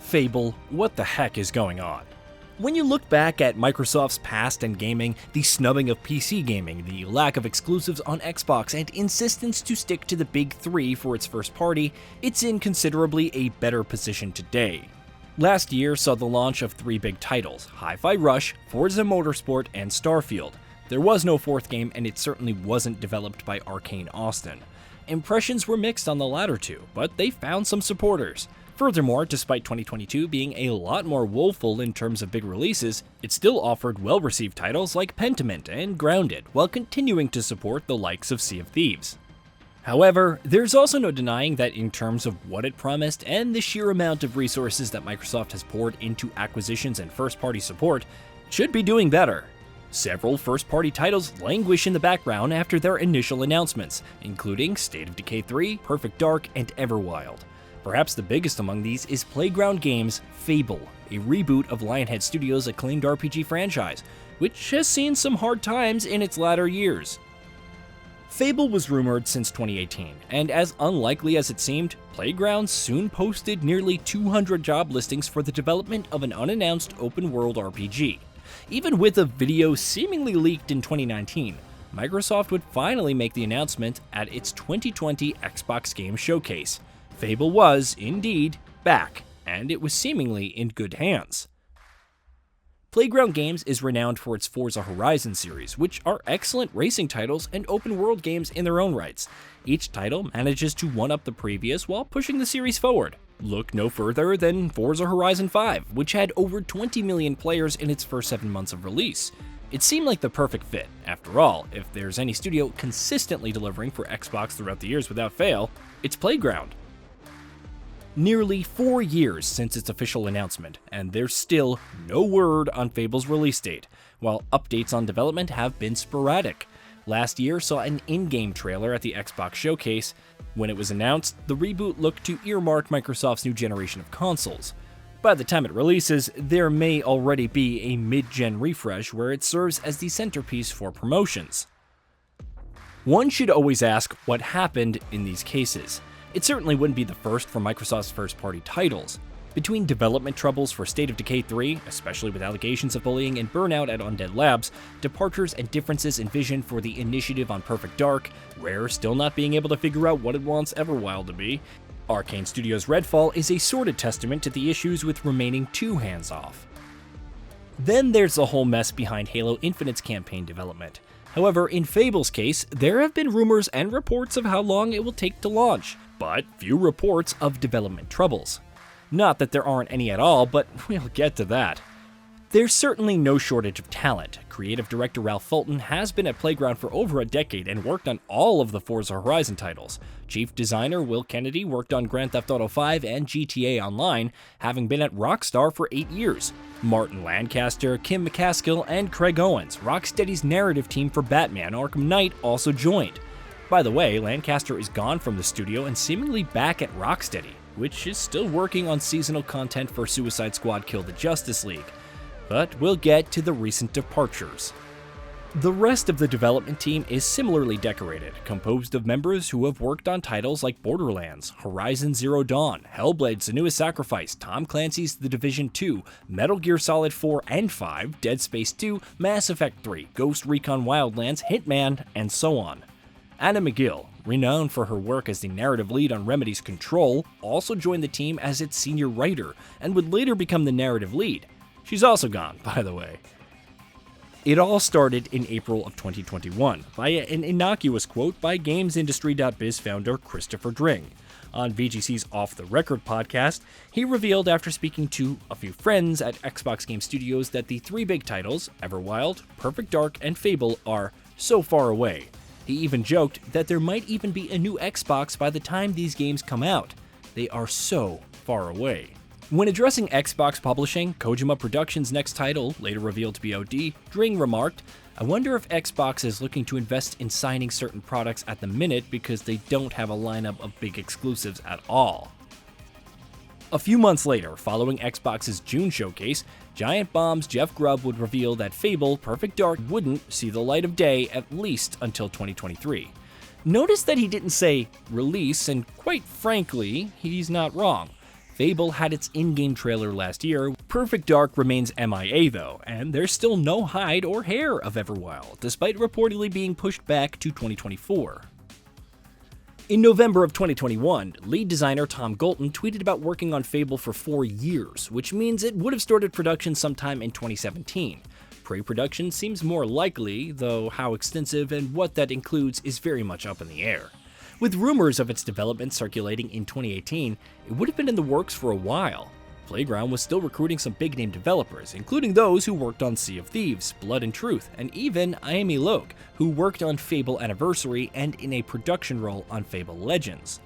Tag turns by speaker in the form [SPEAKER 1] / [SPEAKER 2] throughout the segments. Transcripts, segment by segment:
[SPEAKER 1] Fable, what the heck is going on? When you look back at Microsoft's past in gaming, the snubbing of PC gaming, the lack of exclusives on Xbox, and insistence to stick to the big three for its first party, it's in considerably a better position today. Last year saw the launch of three big titles: Hi-Fi Rush, Forza Motorsport, and Starfield. There was no fourth game, and it certainly wasn't developed by Arcane Austin. Impressions were mixed on the latter two, but they found some supporters. Furthermore, despite 2022 being a lot more woeful in terms of big releases, it still offered well-received titles like Pentiment and Grounded, while continuing to support the likes of Sea of Thieves. However, there's also no denying that in terms of what it promised and the sheer amount of resources that Microsoft has poured into acquisitions and first-party support, it should be doing better. Several first-party titles languish in the background after their initial announcements, including State of Decay 3, Perfect Dark, and Everwild. Perhaps the biggest among these is Playground Games' Fable, a reboot of Lionhead Studios' acclaimed RPG franchise, which has seen some hard times in its latter years. Fable was rumored since 2018, and as unlikely as it seemed, Playground soon posted nearly 200 job listings for the development of an unannounced open-world RPG. Even with a video seemingly leaked in 2019, Microsoft would finally make the announcement at its 2020 Xbox Game Showcase. Fable was, indeed, back, and it was seemingly in good hands. Playground Games is renowned for its Forza Horizon series, which are excellent racing titles and open-world games in their own rights. Each title manages to one-up the previous while pushing the series forward. Look no further than Forza Horizon 5, which had over 20 million players in its first 7 months of release. It seemed like the perfect fit. After all, if there's any studio consistently delivering for Xbox throughout the years without fail, it's Playground. Nearly 4 years since its official announcement, and there's still no word on Fable's release date, while updates on development have been sporadic. Last year saw an in-game trailer at the Xbox Showcase. When it was announced, the reboot looked to earmark Microsoft's new generation of consoles. By the time it releases, there may already be a mid-gen refresh where it serves as the centerpiece for promotions. One should always ask what happened in these cases. It certainly wouldn't be the first for Microsoft's first-party titles. Between development troubles for State of Decay 3, especially with allegations of bullying and burnout at Undead Labs, departures and differences in vision for the initiative on Perfect Dark, Rare still not being able to figure out what it wants Everwild to be, Arcane Studios' Redfall is a sordid testament to the issues with remaining too hands-off. Then there's the whole mess behind Halo Infinite's campaign development. However, in Fable's case, there have been rumors and reports of how long it will take to launch, but few reports of development troubles. Not that there aren't any at all, but we'll get to that. There's certainly no shortage of talent. Creative director Ralph Fulton has been at Playground for over a decade and worked on all of the Forza Horizon titles. Chief designer Will Kennedy worked on Grand Theft Auto 5 and GTA Online, having been at Rockstar for 8 years. Martin Lancaster, Kim McCaskill, and Craig Owens, Rocksteady's narrative team for Batman Arkham Knight, also joined. By the way, Lancaster is gone from the studio and seemingly back at Rocksteady, which is still working on seasonal content for Suicide Squad Kill the Justice League. But we'll get to the recent departures. The rest of the development team is similarly decorated, composed of members who have worked on titles like Borderlands, Horizon Zero Dawn, Hellblade: Senua's Sacrifice, Tom Clancy's The Division 2, Metal Gear Solid 4 and 5, Dead Space 2, Mass Effect 3, Ghost Recon Wildlands, Hitman, and so on. Anna McGill, renowned for her work as the narrative lead on Remedy's Control, also joined the team as its senior writer, and would later become the narrative lead. She's also gone, by the way. It all started in April of 2021 via an innocuous quote by GamesIndustry.biz founder Christopher Dring. On VGC's Off the Record podcast, he revealed after speaking to a few friends at Xbox Game Studios that the three big titles, Everwild, Perfect Dark, and Fable, are so far away. He even joked that there might even be a new Xbox by the time these games come out. They are so far away. When addressing Xbox publishing, Kojima Productions' next title, later revealed to be OD, Dring remarked, "I wonder if Xbox is looking to invest in signing certain products at the minute because they don't have a lineup of big exclusives at all." A few months later, following Xbox's June showcase, Giant Bomb's Jeff Grubb would reveal that Fable: Perfect Dark wouldn't see the light of day at least until 2023. Notice that he didn't say release, and quite frankly, he's not wrong. Fable had its in-game trailer last year. Perfect Dark remains MIA though, and there's still no hide or hair of Everwild, despite reportedly being pushed back to 2024. In November of 2021, lead designer Tom Golton tweeted about working on Fable for 4 years, which means it would have started production sometime in 2017. Pre-production seems more likely, though how extensive and what that includes is very much up in the air. With rumors of its development circulating in 2018, it would have been in the works for a while. Playground was still recruiting some big-name developers, including those who worked on Sea of Thieves, Blood and Truth, and even Ayami Loke, who worked on Fable Anniversary and in a production role on Fable Legends.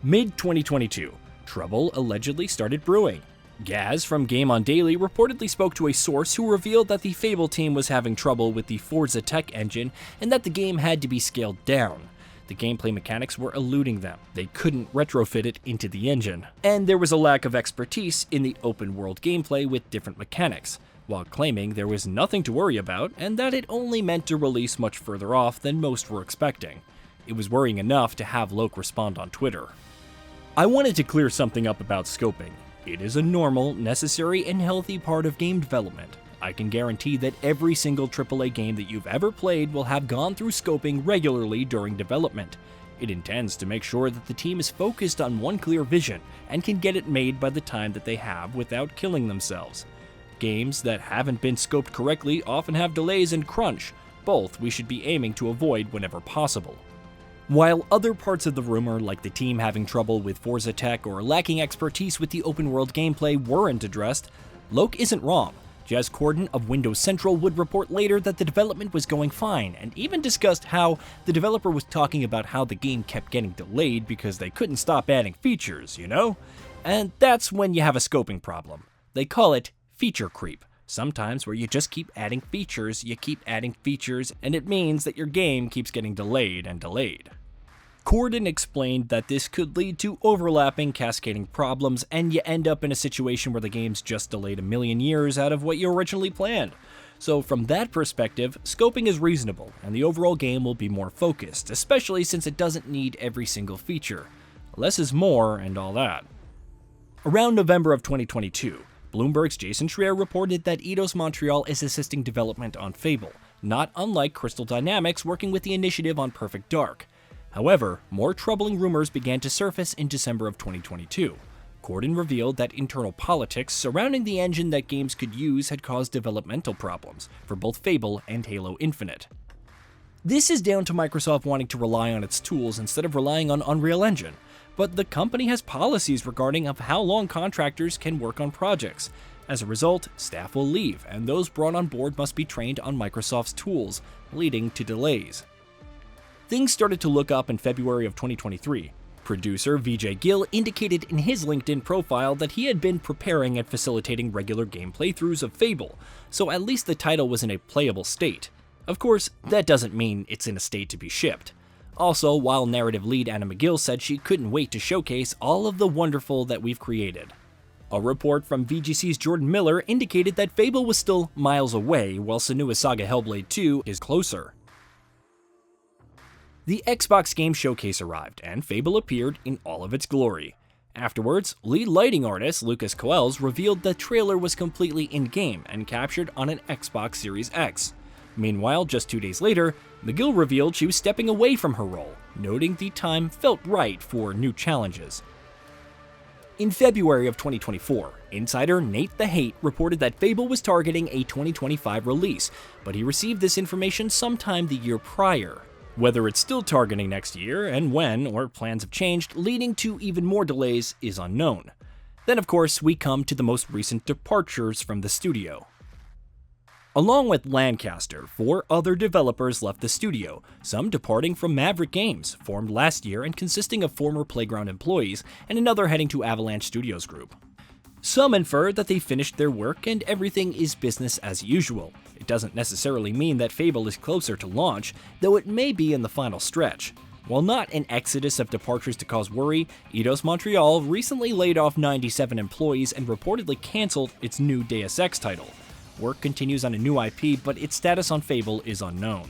[SPEAKER 1] Mid-2022, trouble allegedly started brewing. Gaz from Game On Daily reportedly spoke to a source who revealed that the Fable team was having trouble with the Forza Tech engine and that the game had to be scaled down. The gameplay mechanics were eluding them. They couldn't retrofit it into the engine. And there was a lack of expertise in the open world gameplay with different mechanics, while claiming there was nothing to worry about and that it only meant to release much further off than most were expecting. It was worrying enough to have Loke respond on Twitter. I wanted to clear something up about scoping. It is a normal, necessary, and healthy part of game development. I can guarantee that every single AAA game that you've ever played will have gone through scoping regularly during development. It intends to make sure that the team is focused on one clear vision and can get it made by the time that they have without killing themselves. Games that haven't been scoped correctly often have delays and crunch, both we should be aiming to avoid whenever possible. While other parts of the rumor, like the team having trouble with Forza Tech or lacking expertise with the open world gameplay, weren't addressed, Loke isn't wrong. Jez Corden of Windows Central would report later that the development was going fine, and even discussed how the developer was talking about how the game kept getting delayed because they couldn't stop adding features, you know? And that's when you have a scoping problem. They call it feature creep. Sometimes where you just keep adding features, and it means that your game keeps getting delayed and delayed. Corden explained that this could lead to overlapping, cascading problems, and you end up in a situation where the game's just delayed a million years out of what you originally planned. So from that perspective, scoping is reasonable, and the overall game will be more focused, especially since it doesn't need every single feature. Less is more, and all that. Around November of 2022, Bloomberg's Jason Schreier reported that Eidos Montreal is assisting development on Fable, not unlike Crystal Dynamics working with the initiative on Perfect Dark. However, more troubling rumors began to surface in December of 2022. Corden revealed that internal politics surrounding the engine that games could use had caused developmental problems for both Fable and Halo Infinite. This is down to Microsoft wanting to rely on its tools instead of relying on Unreal Engine, but the company has policies regarding of how long contractors can work on projects. As a result, staff will leave, and those brought on board must be trained on Microsoft's tools, leading to delays. Things started to look up in February of 2023. Producer Vijay Gill indicated in his LinkedIn profile that he had been preparing and facilitating regular game playthroughs of Fable, so at least the title was in a playable state. Of course, that doesn't mean it's in a state to be shipped. Also, while narrative lead Anna McGill said she couldn't wait to showcase all of the wonderful that we've created. A report from VGC's Jordan Miller indicated that Fable was still miles away, while Senua's Saga Hellblade 2 is closer. The Xbox Game Showcase arrived, and Fable appeared in all of its glory. Afterwards, lead lighting artist Lucas Coells revealed the trailer was completely in-game and captured on an Xbox Series X. Meanwhile, just 2 days later, McGill revealed she was stepping away from her role, noting the time felt right for new challenges. In February of 2024, insider Nate the Hate reported that Fable was targeting a 2025 release, but he received this information sometime the year prior. Whether it's still targeting next year, and when, or plans have changed, leading to even more delays, is unknown. Then of course, we come to the most recent departures from the studio. Along with Lancaster, 4 other developers left the studio, some departing from Maverick Games, formed last year and consisting of former Playground employees, and another heading to Avalanche Studios Group. Some infer that they finished their work and everything is business as usual. It doesn't necessarily mean that Fable is closer to launch, though it may be in the final stretch. While not an exodus of departures to cause worry, Eidos Montreal recently laid off 97 employees and reportedly canceled its new Deus Ex title. Work continues on a new IP, but its status on Fable is unknown.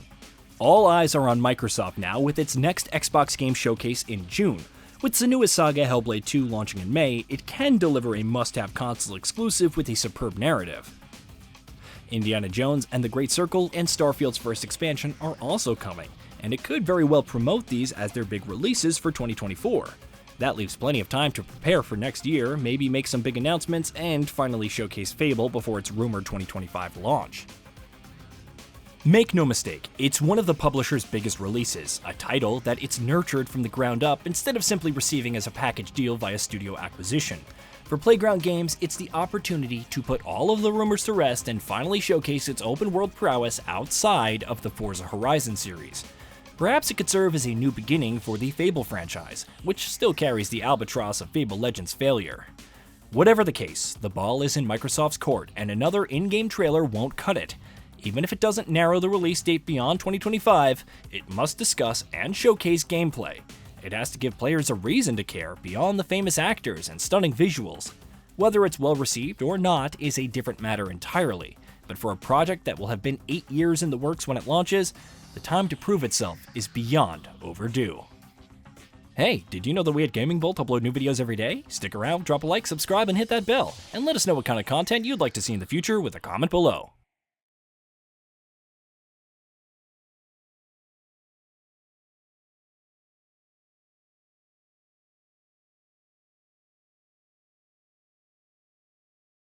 [SPEAKER 1] All eyes are on Microsoft now with its next Xbox Game Showcase in June. With Senua's Saga Hellblade 2 launching in May, it can deliver a must-have console exclusive with a superb narrative. Indiana Jones and the Great Circle and Starfield's first expansion are also coming, and it could very well promote these as their big releases for 2024. That leaves plenty of time to prepare for next year, maybe make some big announcements, and finally showcase Fable before its rumored 2025 launch. Make no mistake, it's one of the publisher's biggest releases, a title that it's nurtured from the ground up instead of simply receiving as a package deal via studio acquisition. For Playground Games, it's the opportunity to put all of the rumors to rest and finally showcase its open-world prowess outside of the Forza Horizon series. Perhaps it could serve as a new beginning for the Fable franchise, which still carries the albatross of Fable Legends' failure. Whatever the case, the ball is in Microsoft's court, and another in-game trailer won't cut it. Even if it doesn't narrow the release date beyond 2025, it must discuss and showcase gameplay. It has to give players a reason to care beyond the famous actors and stunning visuals. Whether it's well received or not is a different matter entirely, but for a project that will have been 8 years in the works when it launches, the time to prove itself is beyond overdue. Hey, did you know that we at Gaming Bolt upload new videos every day? Stick around, drop a like, subscribe, and hit that bell, and let us know what kind of content you'd like to see in the future with a comment below.